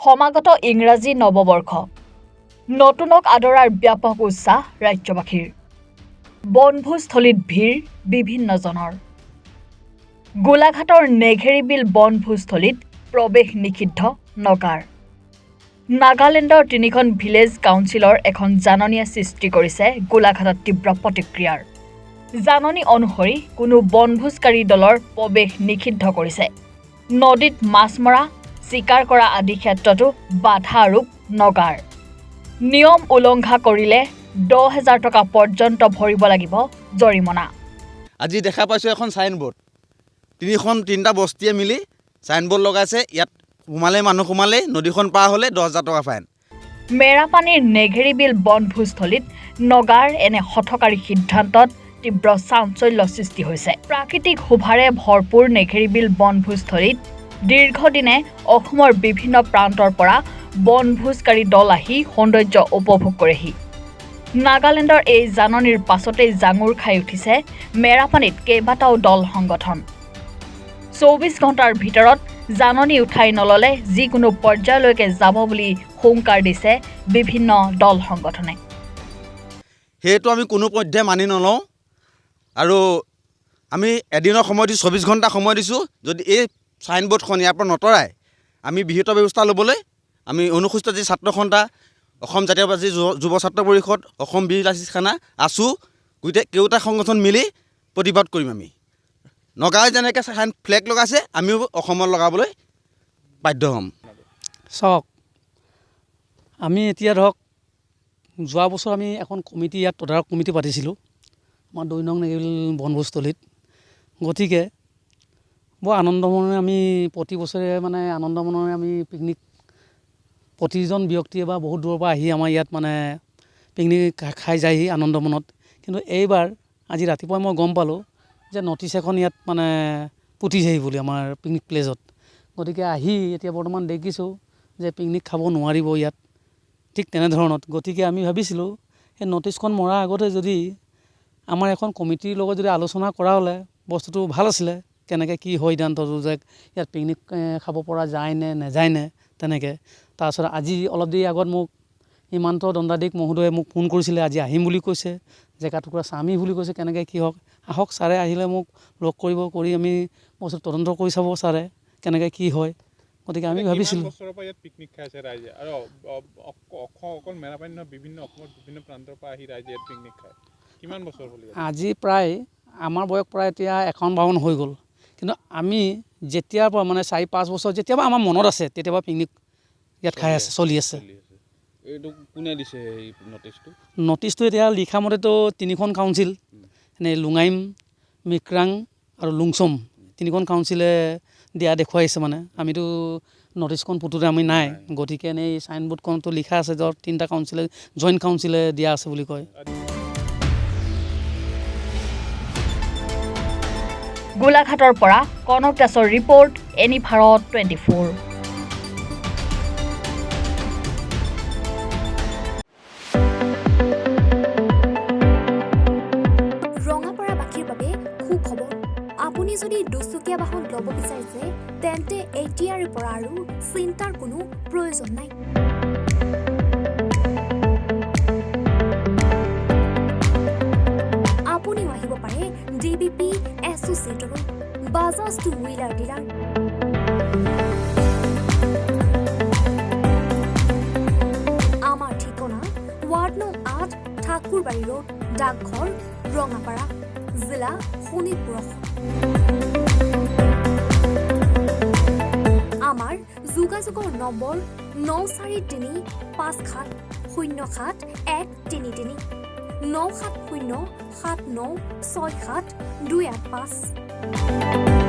সমাগত ইংৰাজী নৱবৰ্ষ নতুনক আদৰাৰ ব্যাপক উৎসাহ ৰাজ্যবাসীৰ বনভোজস্থলীত ভিৰ বিভিন্নজনৰ গোলাঘাটৰ নেঘেৰিবিল বনভোজস্থলীত প্ৰৱেশ নিষিদ্ধ নগাৰ নাগালেণ্ডৰ তিনিখন ভিলেজ কাউন্সিলৰ এখন জাননীয়ে সৃষ্টি কৰিছে গোলাঘাটত তীব্ৰ প্ৰতিক্ৰিয়াৰ জাননী অনুসৰি কোনো বনভোজকাৰী দলৰ প্ৰৱেশ নিষিদ্ধ কৰিছে নদীত মাছ মৰা শিকাৰ কৰা আদি ক্ষেত্ৰতো বাধা আৰোপ নগাৰ নিয়ম উলংঘা কৰিলে 10,000 টকা পৰ্যন্ত ভৰিব লাগিব জৰিমনা আজি দেখা পাইছো এখন সাইনবোৰ্ড তিনিটা বস্তিয়ে মিলি সাইনবোৰ্ড লগাইছে ইয়াত মানুহ সোমালে নদীখন পাৰ হলে 10,000 টকা ফাইন মেৰাপানীৰ নেঘেৰিবিল বনভোজস্থলীত নগাৰ এনে হঠকাৰী সিদ্ধান্তত তীব্ৰ চাঞ্চল্য সৃষ্টি হৈছে প্ৰাকৃতিক শোভাৰে ভৰপূৰ নেঘেৰিবিল বনভোজস্থলীত দীৰ্ঘদিনে অসমৰ বিভিন্ন প্ৰান্তৰ পৰা বনভোজকাৰী দল আহি সৌন্দৰ্য উপভোগ কৰেহি নাগালেণ্ডৰ এই জাননীৰ পাছতেই জাঙুৰ খাই উঠিছে মেৰাপানীত কেইবাটাও দল সংগঠন 24 ঘণ্টাৰ ভিতৰত জাননী উঠাই নললে যিকোনো পৰ্যায়লৈকে যাব বুলি হুংকাৰ দিছে বিভিন্ন দল সংগঠনে হেতু আমি কোনো পৰ্যায় মানি নলওঁ আৰু আমি এদিনৰ সময় দি 24 ঘণ্টা সময় দিছো যদি এই সাইনবোৰ্ডখন ইয়াৰ পৰা নতৰাই আমি বিহিত ব্যৱস্থা ল'বলৈ আমি অনুসূচিত যি ছাত্ৰ সন্থা অসম জাতীয়বাদী যুৱ ছাত্ৰ পৰিষদ অসম বীৰ লাচিত সেনা আছু কেইটা সংগঠন মিলি প্ৰতিবাদ কৰিম আমি নগাঁৱে যেনেকৈ ফ্লেগ লগাইছে আমিও অসমত লগাবলৈ বাধ্য হ'ম চাওক আমি এতিয়া ধৰক যোৱা বছৰ আমি এখন কমিটি ইয়াত তদাৰক কমিটি পাতিছিলোঁ আমাৰ 2 নং নেঘেৰিবিল বনভোজস্থলীত গতিকে বৰ আনন্দ মনেৰে আমি প্ৰতি বছৰে মানে আনন্দ মনেৰে আমি পিকনিক প্ৰতিজন ব্যক্তিয়ে বা বহুত দূৰৰ পৰা আহি আমাৰ ইয়াত মানে পিকনিক খাই যায়হি আনন্দ মনত কিন্তু এইবাৰ আজি ৰাতিপুৱা মই গম পালোঁ যে নটিছ এখন ইয়াত মানে পুতিছেহি বুলি আমাৰ পিকনিক প্লেচত গতিকে আহি এতিয়া বৰ্তমান দেখিছোঁ যে পিকনিক খাব নোৱাৰিব ইয়াত ঠিক তেনেধৰণত গতিকে আমি ভাবিছিলোঁ সেই নটিছখন মৰাৰ আগতে যদি আমাৰ এখন কমিটিৰ লগত যদি আলোচনা কৰা হ'লে বস্তুটো ভাল আছিলে কেনেকৈ কি হয় সিদ্ধান্তটো যে ইয়াত পিকনিক খাব পৰা যায় নে নাযায় নে তেনেকৈ তাৰপিছত আজি অলপ দেৰি আগত মোক হিমান্ত দণ্ডাধিক মহোদয়ে মোক ফোন কৰিছিলে আজি আহিম বুলি কৈছে জেগা টুকুৰা চামি বুলি কৈছে কেনেকৈ কি হওক আহক ছাৰে আহিলে মোক লগ কৰিব কৰি আমি বস্তু তদন্ত কৰি চাব ছাৰে কেনেকৈ কি হয় গতিকে আমি ভাবিছিলোঁ বছৰৰ পৰা ইয়াত পিকনিক খাইছে ৰাইজে আৰু অকল মেৰাপানী নহয় বিভিন্ন অসমৰ বিভিন্ন প্ৰান্তৰ পৰা আহি ৰাইজে ইয়াত পিকনিক খায় কিমান বছৰ হ'ল আজি প্ৰায় আমাৰ বয়স প্ৰায় এতিয়া 51-52 হৈ গ'ল কিন্তু আমি যেতিয়াৰ পৰা মানে 4-5 বছৰ যেতিয়াবা আমাৰ মনত আছে তেতিয়াবা পিকনিক ইয়াত খাই আছে চলি আছে এইটো কোনে দিছে এই নটিছটো এতিয়া লিখা মতেতো 3খন কাউন্সিল এনে লুঙাইম মিক্ৰাং আৰু লুংচম 3খন কাউন্সিলে দিয়া দেখুৱাইছে মানে আমিতো নটিছখন পুতোতে আমি নাই গতিকে এই চাইনবোৰ্ডখনতো লিখা আছে য'ত 3টা কাউন্সিলে জইণ্ট কাউন্সিলে দিয়া আছে বুলি কয় গোলাঘাটৰ পৰা কনক দাসৰ ৰিপৰ্ট এনি ভাৰত 24আপুনি যদি দুচকীয়া বাহন ল'ব বিচাৰিছে তেন্তে এতিয়াৰ পৰা আৰু চিন্তাৰ কোনো প্ৰয়োজন নাই আপুনিও আহিব পাৰে DBP এছ'চিয়েটৰ বাজাজ টু হুইলাৰ ডিলাৰ আমাৰ ঠিকনা ৱাৰ্ড নং 8 ঠাকুৰবাৰী ৰোড ডাকঘৰ ৰঙাপাৰা জিলা শোণিতপুৰ আমাৰ যোগাযোগৰ নম্বৰ 9435707133 9707967285285